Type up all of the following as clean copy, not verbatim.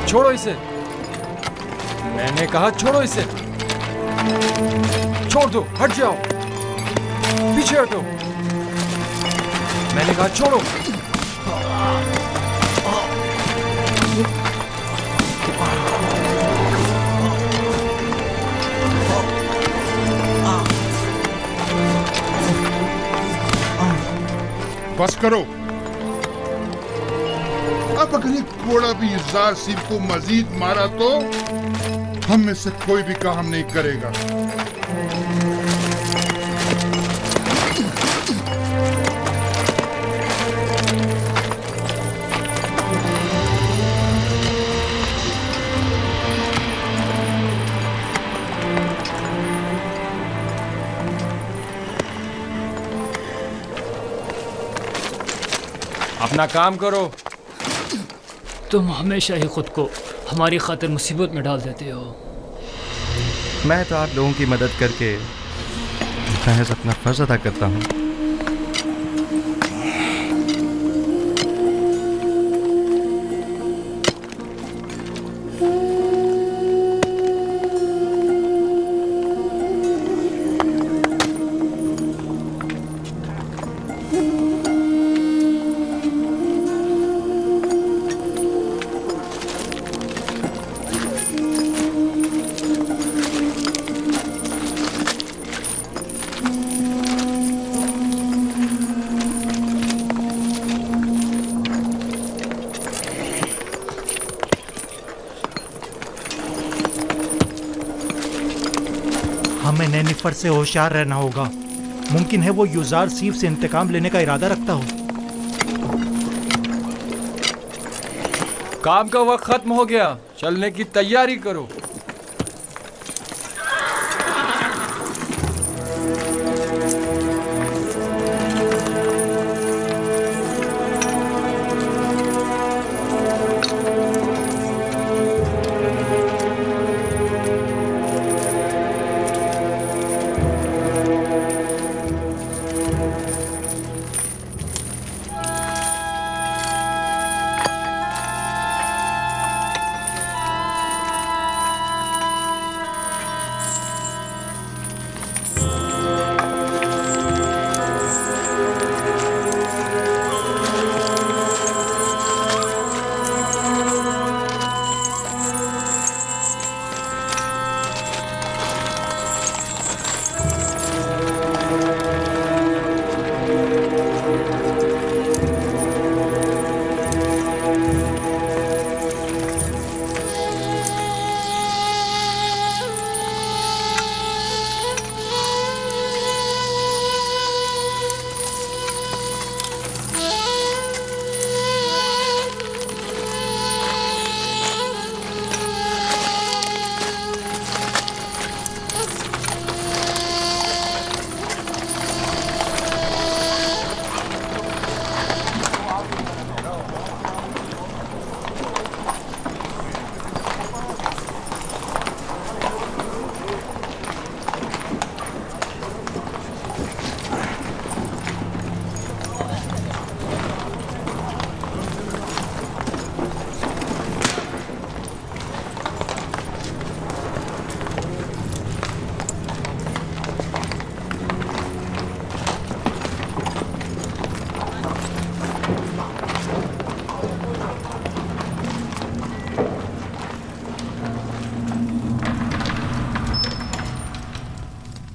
छोड़ो इसे। मैंने कहा छोड़ो इसे। छोड़ दो, हट जाओ, पीछे हटो। मैंने कहा छोड़ो। बस करो। अब अगर ये घोड़ा भी युज़ार सिंह को मजीद मारा तो हम में से कोई भी काम नहीं करेगा। अपना काम करो। तुम हमेशा ही खुद को हमारी खातिर मुसीबत में डाल देते हो। मैं तो आप लोगों की मदद करके महज अपना फर्ज अदा करता हूँ। हमें नेनिफर से होशियार रहना होगा। मुमकिन है वो युज़ार सीफ से इंतकाम लेने का इरादा रखता हो। काम का वक्त खत्म हो गया, चलने की तैयारी करो।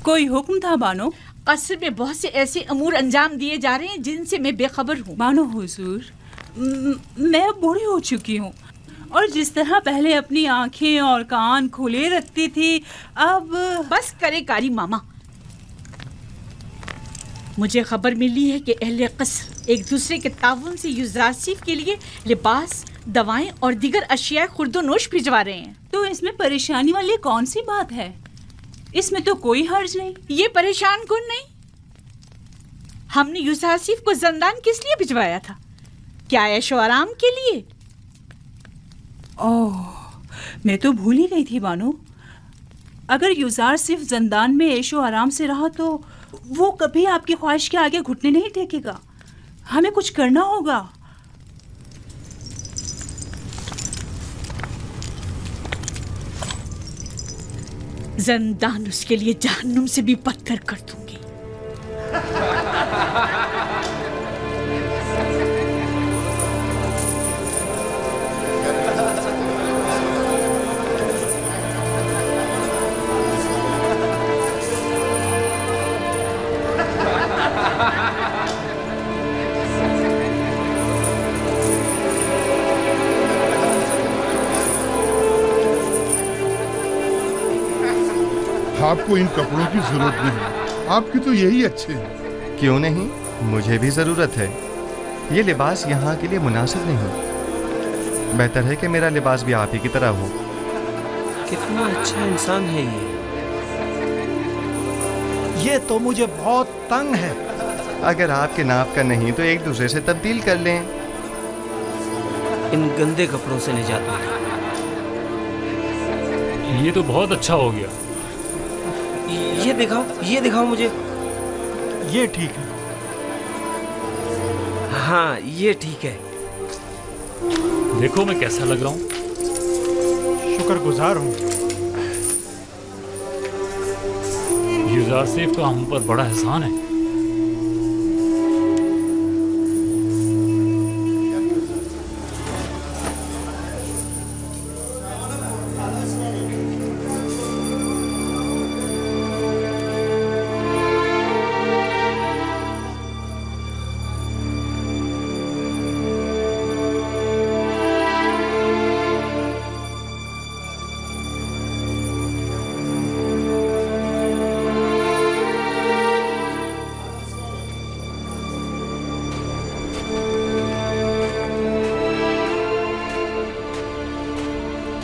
कोई हुक्म था बानो? कसर में बहुत से ऐसे अमूर अंजाम दिए जा रहे हैं जिनसे मैं बेखबर हूँ। बानो हुजूर, मैं अब बूढ़ी हो चुकी हूँ और जिस तरह पहले अपनी आंखें और कान खुले रखती थी अब बस करे कारी मामा। मुझे खबर मिली है कि अहले कसर एक दूसरे के ताउन से युज़रासिफ के लिए लिबास, दवाएं और दीगर अशिया खुर्दोनोश भिजवा रहे हैं। तो इसमें परेशानी वाली कौन सी बात है? इसमें तो कोई हर्ज नहीं। ये परेशान कौन नहीं? हमने युज़रासिफ को ज़ंदान किस लिए भिजवाया था? क्या ऐशो आराम के लिए? ओह, मैं तो भूल ही गई थी बानो। अगर युज़रासिफ ज़ंदान में ऐशो आराम से रहा तो वो कभी आपकी ख्वाहिश के आगे घुटने नहीं टेकेगा। हमें कुछ करना होगा। जंदान उसके लिए जहन्नुम से भी बदतर कर दूंगी। आपको इन कपड़ों की जरूरत नहीं, आपके तो यही अच्छे हैं। क्यों नहीं, मुझे भी ज़रूरत है। ये लिबास यहाँ के लिए मुनासिब नहीं। बेहतर है कि मेरा लिबास भी आप ही की तरह हो। कितना अच्छा इंसान है ये तो मुझे बहुत तंग है। अगर आपके नाप का नहीं तो एक दूसरे से तब्दील कर लें। इन गंदे कपड़ों से निजात मिली। ये तो बहुत अच्छा हो गया। ये दिखाओ मुझे। ये ठीक है। हाँ ये ठीक है। देखो मैं कैसा लग रहा हूँ। शुक्रगुजार हूँ। युजार सेफ का हम पर बड़ा एहसान है।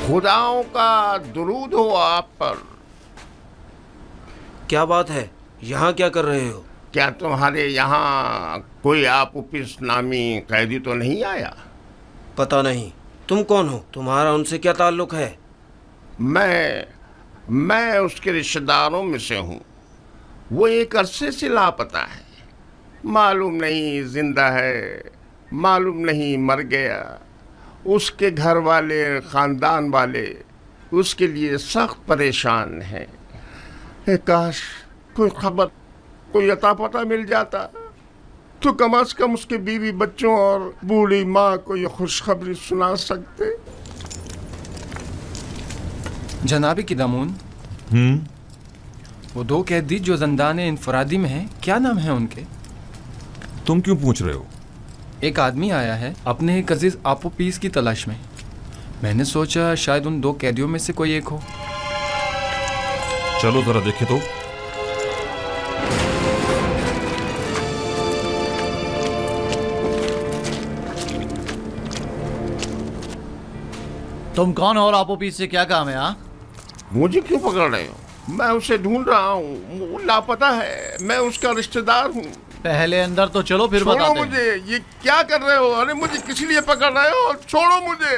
खुदाओं का दुरूद हो आप पर। क्या बात है, यहाँ क्या कर रहे हो? क्या तुम्हारे यहाँ कोई आपुपिस नामी कैदी तो नहीं आया? पता नहीं। तुम कौन हो? तुम्हारा उनसे क्या ताल्लुक है? मैं उसके रिश्तेदारों में से हूँ। वो एक अरसे से लापता है। मालूम नहीं जिंदा है, मालूम नहीं मर गया। उसके घर वाले, खानदान वाले उसके लिए सख्त परेशान हैं। काश कोई खबर, कोई अता पता मिल जाता तो कम से कम उसके बीवी बच्चों और बूढ़ी माँ को ये खुशखबरी सुना सकते। जनाबी किदामून, वो दो कैदी जो ज़ंदान इनफरादी में हैं, क्या नाम है उनके? तुम क्यों पूछ रहे हो? एक आदमी आया है अपने एक अजीज आपोपीस की तलाश में। मैंने सोचा शायद उन दो कैदियों में से कोई एक हो। चलो जरा देखें तो। तुम कौन हो और आपोपीस से क्या काम है? मुझे क्यों पकड़ रहे हो? मैं उसे ढूंढ रहा हूँ, वो लापता है। मैं उसका रिश्तेदार हूँ। पहले अंदर तो चलो, फिर बताते हैं। छोड़ो मुझे। ये क्या कर रहे हो? अरे मुझे किस लिए पकड़ रहे हो? छोड़ो मुझे।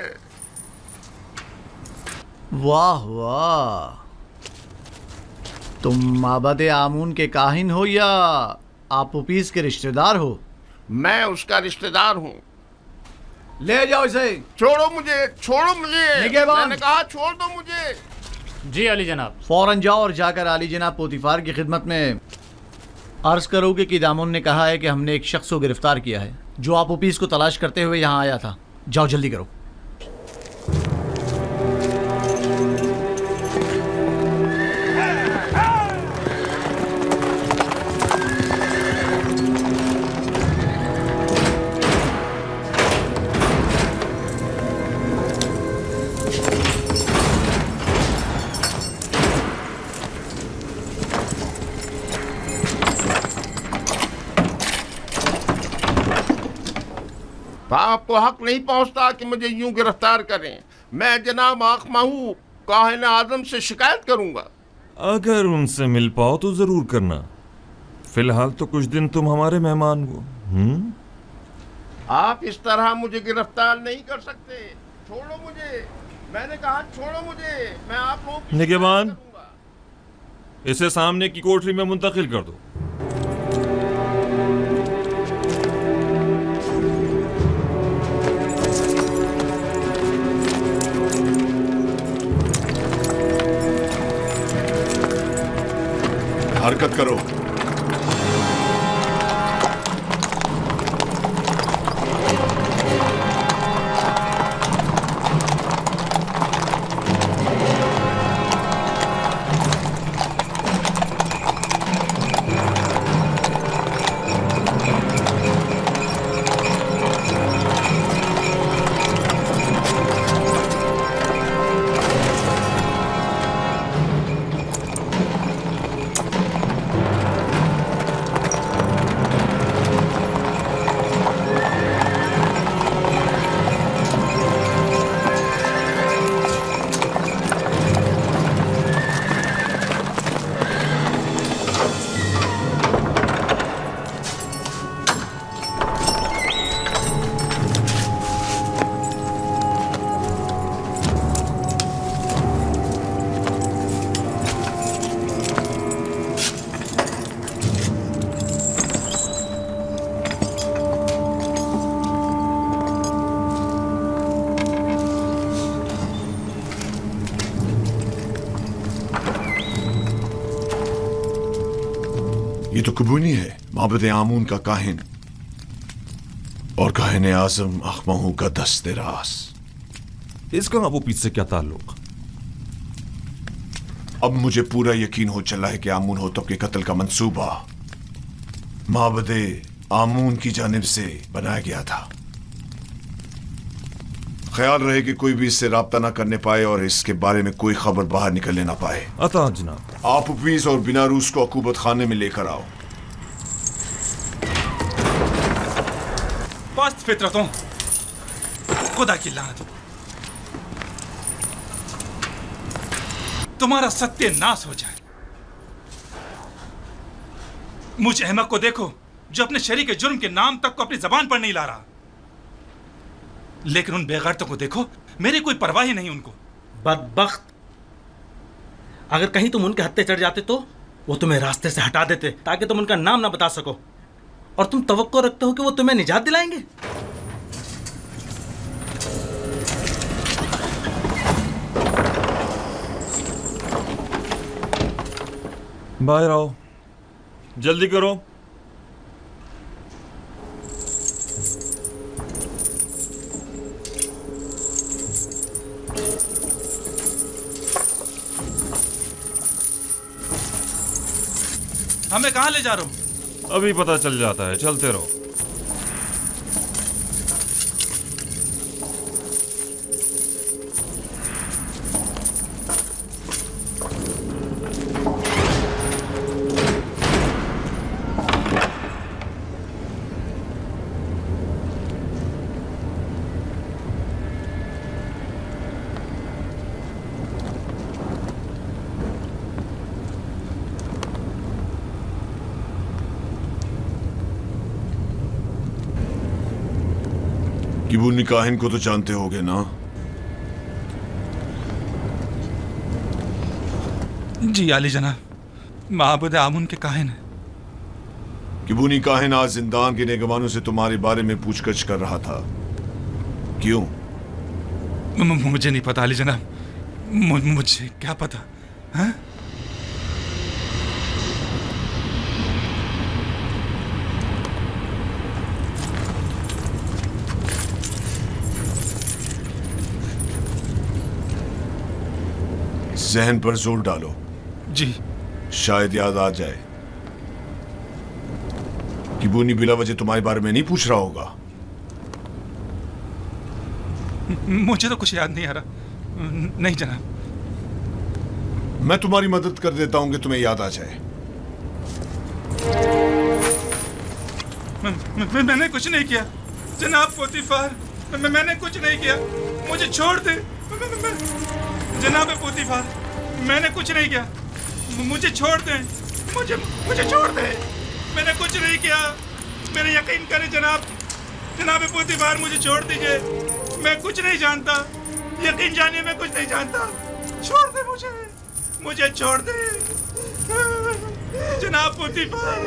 वाह वाह, तुम माबद आमून के काहिन हो या आपोपीस के रिश्तेदार हो? मैं उसका रिश्तेदार हूँ। ले जाओ इसे। छोड़ो मुझे, छोड़ो मुझे। मैंने कहा छोड़ दो मुझे। जी अली जनाब। फौरन जाओ और जाकर आली जनाब पोतीफार की खिदमत में अर्ज करोगे कि दामोन ने कहा है कि हमने एक शख्स को गिरफ्तार किया है जो आपोपीस को तलाश करते हुए यहाँ आया था। जाओ जल्दी करो। आपको हक नहीं पहुंचता कि मुझे यूं गिरफ्तार करें। मैं जनाब आखमाहू काहिन आजम से शिकायत करूंगा। अगर उनसे मिल पाओ तो जरूर करना। फिलहाल तो कुछ दिन तुम हमारे मेहमान हो। आप इस तरह मुझे गिरफ्तार नहीं कर सकते। छोड़ो मुझे। मैंने कहा छोड़ो मुझे। मैं आप लोगों की निगहबान, इसे सामने की कोठरी में मुंतकिल कर दो। हरकत करो। ये तो कुबूनी है, माबद आमून का काहिन और काहिन आजम अखमहू का दस्ते रास। इसका अबू पीस से क्या ताल्लुक? अब मुझे पूरा यकीन हो चला है कि आमून होतब के कत्ल का मंसूबा माबद आमून की जानिब से बनाया गया था। ख्याल रहे कि कोई भी इससे राब्ता ना करने पाए और इसके बारे में कोई खबर बाहर निकलने ना पाए। अता जनाब। आप उपीस और बिना रूस को अकूबत खाने में लेकर आओ। पास्त फितरतों, खुदा की लानत, तुम्हारा सत्यानाश हो जाए। मुझ अहमक को देखो जो अपने शरीक के जुर्म के नाम तक को अपनी जबान पर नहीं ला रहा, लेकिन उन बेगैरतों को देखो, मेरी कोई परवाह ही नहीं उनको। बदबख्त, अगर कहीं तुम उनके हत्थे चढ़ जाते तो वो तुम्हें रास्ते से हटा देते ताकि तुम उनका नाम ना बता सको, और तुम तवक्को रखते हो कि वो तुम्हें निजात दिलाएंगे। बाहर आओ, जल्दी करो। हमें कहाँ ले जा रहे हो? अभी पता चल जाता है, चलते रहो। किबूनी काहिन को तो जानते होगे ना? जी आली जनाब, माबूद आमुन के काहिन है। किबूनी काहिन आज जिंदान के नेगवानों से तुम्हारे बारे में पूछगछ कर रहा था, क्यों? मुझे नहीं पता आली जनाब, मुझे क्या पता। हाँ? जहन पर जोर डालो। जी। शायद याद आ जाए। किबूनी बिला वजह तुम्हारे बारे में नहीं पूछ रहा होगा। मुझे तो कुछ याद नहीं आ रहा। नहीं जनाब। मैं तुम्हारी मदद कर देता हूं कि तुम्हें याद आ जाए। मैंने कुछ नहीं किया जनाब पोतीफार, मैंने कुछ नहीं किया, मुझे छोड़ दे। जनाब पोतीफार, मैंने कुछ नहीं किया, मुझे छोड़ दे, मुझे छोड़ दे, मैंने कुछ नहीं किया, मेरे यकीन करें जनाब पोतीफार, मुझे छोड़ दीजिए, मैं कुछ नहीं जानता, यकीन जानिए मैं कुछ नहीं जानता, छोड़ दे मुझे छोड़ दे जनाब पोतीफार।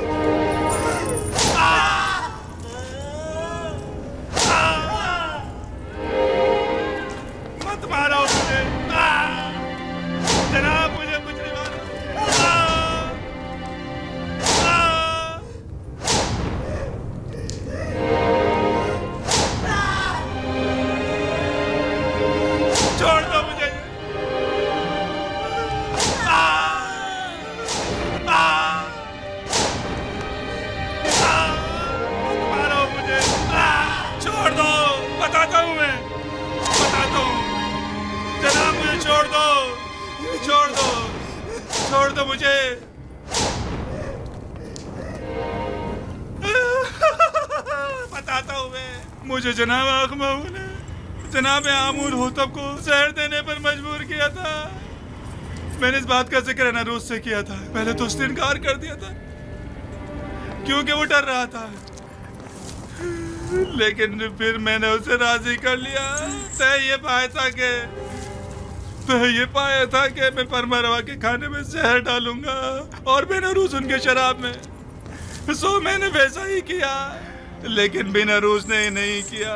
मत मारो मुझे जनाब, मुझे कुछ नहीं मारो। छोड़ दो मुझे। मारो मुझे, छोड़ दो, बताता हूँ मैं, बताता हूँ। जनाब मुझे छोड़ दो, छोड़ दो, छोड़ दो मुझे। बताता हूँ मैं, मुझे जनाब आखमाऊ ने जनाब आमूर होतब को जहर देने पर मजबूर किया था। मैंने इस बात का जिक्र नरूज से किया था। पहले तो उसने इनकार कर दिया था क्योंकि वो डर रहा था, लेकिन फिर मैंने उसे राजी कर लिया। तय ये पाया था कि मैं फरमारवा के खाने में जहर डालूंगा और बेनरूज उनके शराब में। सो मैंने वैसा ही किया, लेकिन बेनरूज ने नहीं किया।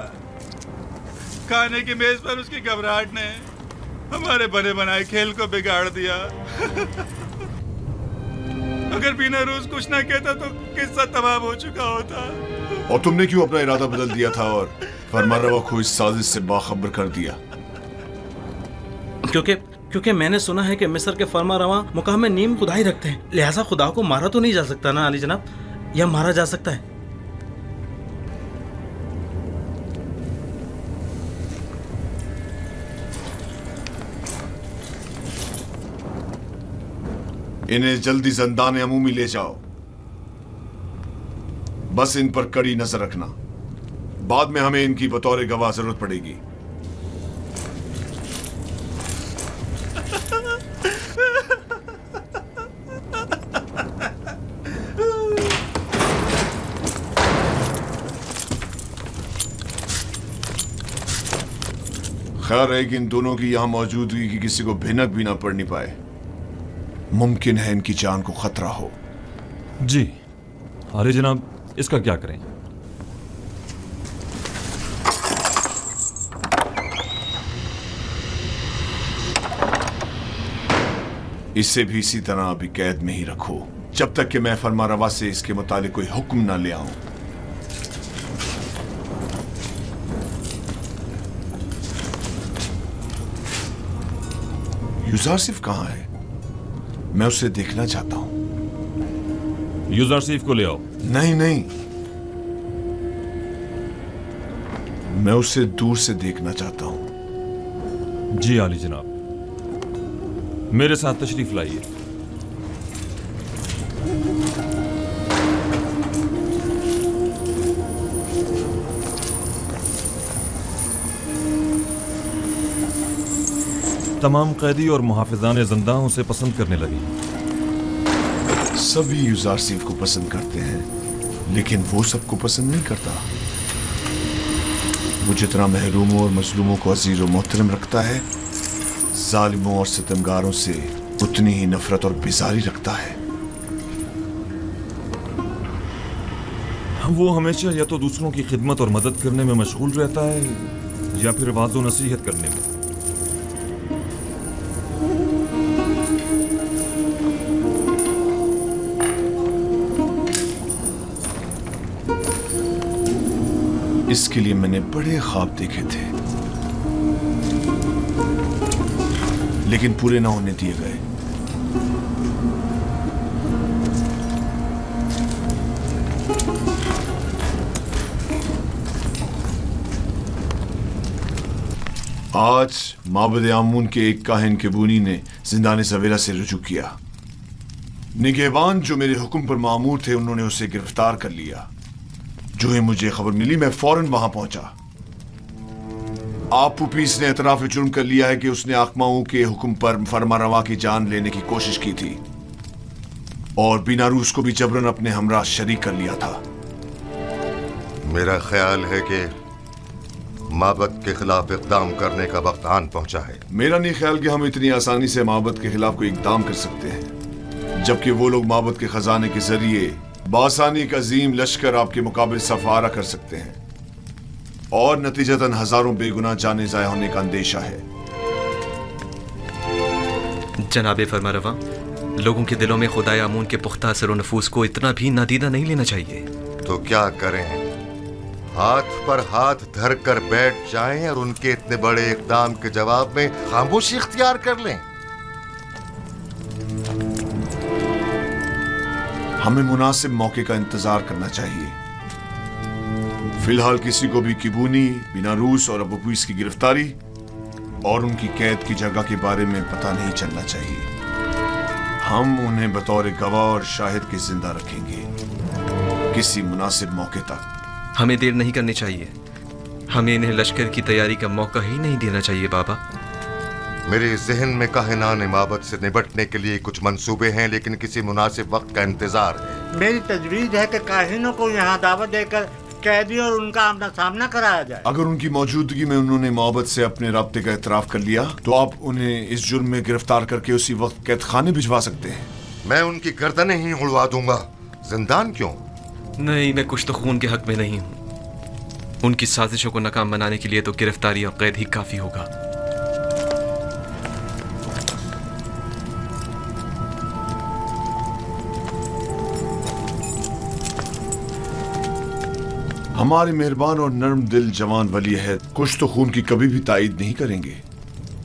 खाने की मेज पर उसकी घबराहट ने हमारे बने बनाए खेल को बिगाड़ दिया। अगर बेनरूज कुछ ना कहता तो किस्सा तमाम हो चुका होता। और तुमने क्यों अपना इरादा बदल दिया था और फरमारवा को इस साजिश से बाखबर कर दिया? क्योंकि मैंने सुना है कि मिस्र के फरमारवा मुकाम में नीम खुदाई रखते हैं, लिहाजा खुदा को मारा तो नहीं जा सकता ना अली जनाब, या मारा जा सकता है? इन्हें जल्दी ज़िंदान अमूमी ले जाओ। बस इन पर कड़ी नजर रखना, बाद में हमें इनकी बतौर गवाह जरूरत पड़ेगी। खैर है कि इन दोनों की यहां मौजूदगी की किसी को भिनक भी ना पड़नी पाए। मुमकिन है इनकी जान को खतरा हो। जी अरे जनाब, इसका क्या करें? इसे भी इसी तरह अभी कैद में ही रखो जब तक कि मैं फरमारवा से इसके मुतालिक कोई हुक्म ना ले आऊं। यूजारसिफ कहां है? मैं उसे देखना चाहता हूं। यूजारसिफ को ले आओ। नहीं नहीं, मैं उसे दूर से देखना चाहता हूं। जी आली जनाब, मेरे साथ तशरीफ लाइए। तमाम कैदी और मुहाफिजान ज़िंदाह उसे पसंद करने लगी। सभी यूजारसिफ को पसंद करते हैं, लेकिन वो सबको पसंद नहीं करता। वो जितना महरूमों और मजलूमों को अजीज और मोहतरम रखता है, जालिमों और सितमगारों से उतनी ही नफरत और बेजारी रखता है। वो हमेशा या तो दूसरों की खिदमत और मदद करने में मशगूल रहता है या फिर वाज़ो नसीहत करने में। इसके लिए मैंने बड़े ख्वाब देखे थे, लेकिन पूरे ना होने दिए गए। आज माबद आमून के एक काहिन केबूनी ने जिंदाने सवेरा से रुजू किया। निगहबान जो मेरे हुक्म पर मामूर थे, उन्होंने उसे गिरफ्तार कर लिया। जो ही मुझे खबर मिली, मैं फौरन वहां पहुंचा। आप पुपीस ने एतराफ जुर्म कर लिया है कि उसने आकमाओं के हुक्म पर फरमारवा की जान लेने की कोशिश की थी और बीनारूस को भी जबरन अपने हमरा शरीक कर लिया था। मेरा ख्याल है कि माबद के खिलाफ इक़दाम करने का वक्त आन पहुंचा है। मेरा नहीं ख्याल कि हम इतनी आसानी से माबद के खिलाफ कोई इक़दाम कर सकते हैं, जबकि वो लोग माबद के खजाने के जरिए बासानी का अजीम लश्कर आपके मुकाबले सफारा कर सकते हैं और नतीजतन हजारों बेगुनाह जाने ज़ाया होने का अंदेशा है। जनाबे फरमारवा, लोगों के दिलों में खुदाए आमून के पुख्ता असर और नफूस को इतना भी नादीदा नहीं लेना चाहिए। तो क्या करें? हाथ पर हाथ धर कर बैठ जाएं और उनके इतने बड़े इकदाम के जवाब में खामोशी इख्तियार कर लें। हमें मुनासिब मौके का इंतजार करना चाहिए। फिलहाल किसी को भी किबूनी, बिनारूस और अबू पीस की गिरफ्तारी और उनकी कैद की जगह के बारे में पता नहीं चलना चाहिए। हम उन्हें बतौर गवाह और शाहिद के जिंदा रखेंगे किसी मुनासिब मौके तक। हमें देर नहीं करनी चाहिए। हमें इन्हें लश्कर की तैयारी का मौका ही नहीं देना चाहिए बाबा। मेरे जहन में काहिनान इमामत से निपटने के लिए कुछ मंसूबे हैं, लेकिन किसी मुनासिब वक्त का इंतजार है। मेरी तजवीज है कि काहिनों को यहाँ दावत देकर कैदी और उनका आमना सामना कराया जाए। अगर उनकी मौजूदगी में उन्होंने मोहब्बत से अपने राब्ते का एतराफ कर लिया तो आप उन्हें इस जुर्म में गिरफ्तार करके उसी वक्त कैद खाने भिजवा सकते हैं। मैं उनकी गर्दनें ही उड़वा दूंगा। जिंदान क्यों? नहीं, मैं कुछ तो खून के हक में नहीं हूँ। उनकी साजिशों को नाकाम बनाने के लिए तो गिरफ्तारी और कैद ही काफी होगा। हमारे मेहरबान और नर्म दिल जवान वली अहद कुछ तो खून की कभी भी तायद नहीं करेंगे,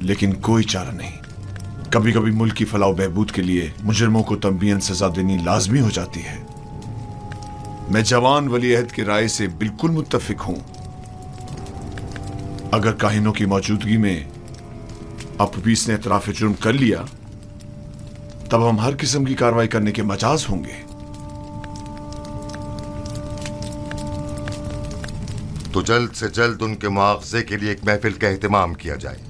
लेकिन कोई चारा नहीं। कभी कभी मुल्क की फलाह बहबूद के लिए मुजरिमों को तंबीहन सजा देनी लाजमी हो जाती है। मैं जवान वली अहद की राय से बिल्कुल मुत्तफिक हूं। अगर काहिनों की मौजूदगी में अबू पीस ने इतराफ जुर्म कर लिया तब हम हर किस्म की कार्रवाई करने के मजाज होंगे। तो जल्द से जल्द उनके मुआवजे के लिए एक महफिल का एहतमाम किया जाए।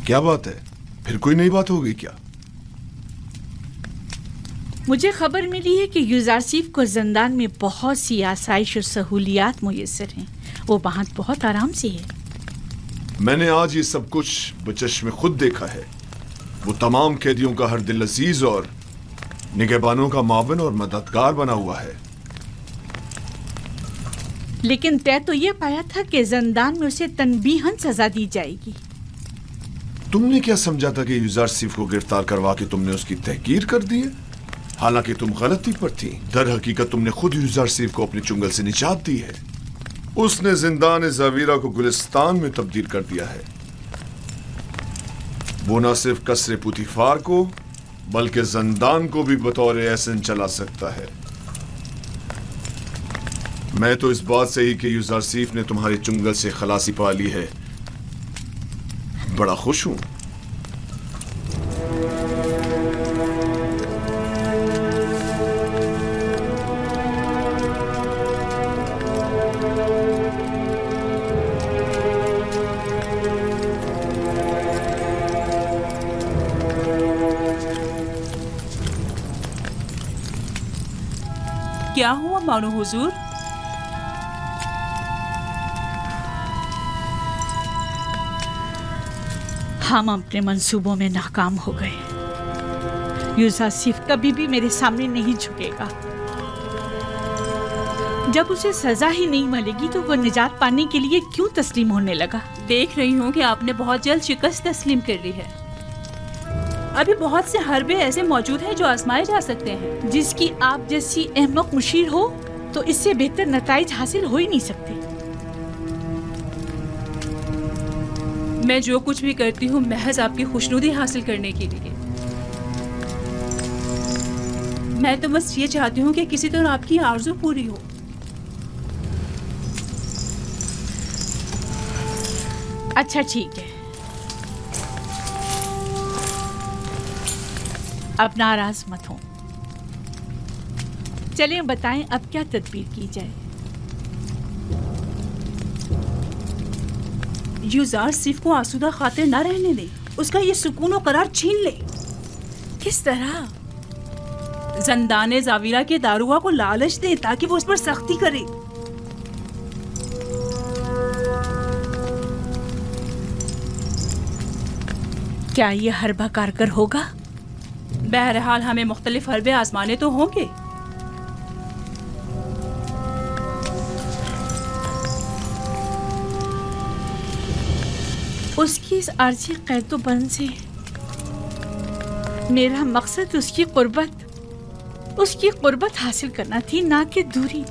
क्या बात है? फिर कोई नई बात हो गई क्या? मुझे खबर मिली है कि यूजारसीफ को जिंदान में बहुत सी आसाइश और सहूलियात मुयस्सर हैं। वो वहाँ बहुत आराम से है। मैंने आज ये सब कुछ बचश्मे खुद देखा है। वो तमाम कैदियों का हर दिल अजीज और निगहबानों का मावन और मददगार बना हुआ है। लेकिन तय तो ये पाया था कि जिंदान में उसे तनबीहन सजा दी जाएगी। तुमने क्या समझा था कि यूजारसीफ को गिरफ्तार करवा के तुमने उसकी तहकीर कर दी है? हालांकि तुम गलती पर थी। दर हकीकत तुमने खुद यूजारसीफ को अपने चुंगल से निजात दी है। उसने जिंदान ज़वीरा को गुलिस्तान में तब्दील कर दिया है। वो न सिर्फ कसरे पुतिफार को बल्कि जिंदान को भी बतौर एहसन चला सकता है। मैं तो इस बात से ही कि यूजारसीफ ने तुम्हारे चुंगल से खलासी पा ली है बड़ा खुश हूं। क्या हुआ मानो हुजूर? हम अपने मंसूबों में नाकाम हो गए। यूजारसीफ कभी भी मेरे सामने नहीं झुकेगा। जब उसे सजा ही नहीं मिलेगी तो वो निजात पाने के लिए क्यों तस्लीम होने लगा? देख रही हूँ कि आपने बहुत जल्द शिकस्त तस्लीम कर ली है। अभी बहुत से हरबे ऐसे मौजूद हैं जो आजमाए जा सकते हैं। जिसकी आप जैसी अहमक मुशीर हो तो इससे बेहतर नताइज हासिल हो ही नहीं सकते। मैं जो कुछ भी करती हूँ महज आपकी खुशनुदी हासिल करने के लिए। मैं तो बस ये चाहती हूँ कि किसी तरह आपकी आरज़ू पूरी हो। अच्छा ठीक है, अब नाराज मत हो। चलें बताएं अब क्या तदबीर की जाए। युजार सिर्फ को आसूदा खातिर न रहने दे, उसका ये सुकून और करार छीन ले। किस तरह? जंदाने जाविरा के दारुआ को लालच दे ताकि वो उस पर सख्ती करे। क्या ये हरबा कारगर होगा? बहरहाल हमें मुख्तलिफ हरबे आजमाने तो होंगे। उसकी इस आर्जी कैदोबंद से मेरा मकसद उसकी कुर्बत हासिल करना थी, ना कि दूरी।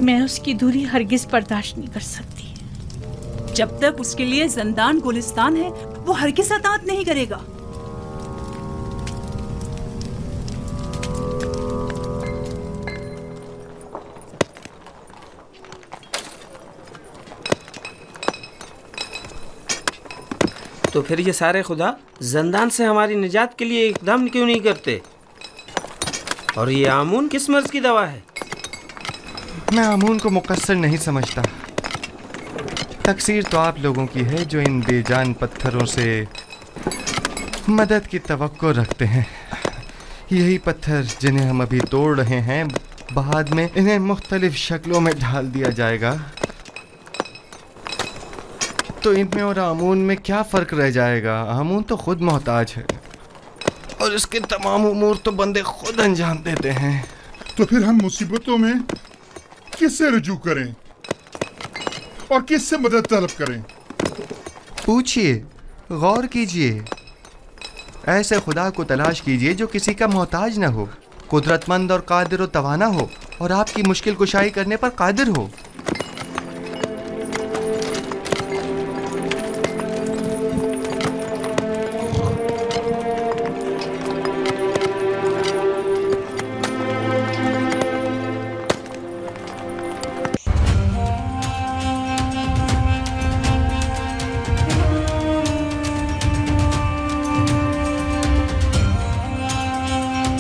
मैं उसकी दूरी हरगिज बर्दाश्त नहीं कर सकती। जब तक उसके लिए जिंदान गुलिस्तान है, वो हरगिज अतात नहीं करेगा। तो फिर ये सारे खुदा जिंदान से हमारी निजात के लिए इकदाम क्यों नहीं करते? और ये आमून किस मर्ज की दवा है? मैं आमून को मुकस्सर नहीं समझता। तकसीर तो आप लोगों की है जो इन बेजान पत्थरों से मदद की तवक्को रखते हैं। यही पत्थर जिन्हें हम अभी तोड़ रहे हैं, बाद में इन्हें मुख्तलिफ शक्लों में ढाल दिया जाएगा, तो इनमें और आमून में क्या फ़र्क रह जाएगा? आमून तो खुद मोहताज है और इसके तमाम उमूर तो बंदे खुद अंजाम देते हैं। तो फिर हम मुसीबतों में किससे रुजू करें और किससे मदद तलब करें? पूछिए, गौर कीजिए, ऐसे खुदा को तलाश कीजिए जो किसी का मोहताज न हो, कुदरतमंद और कादिर व तवाना हो और आपकी मुश्किल कुशाई करने पर कादिर हो।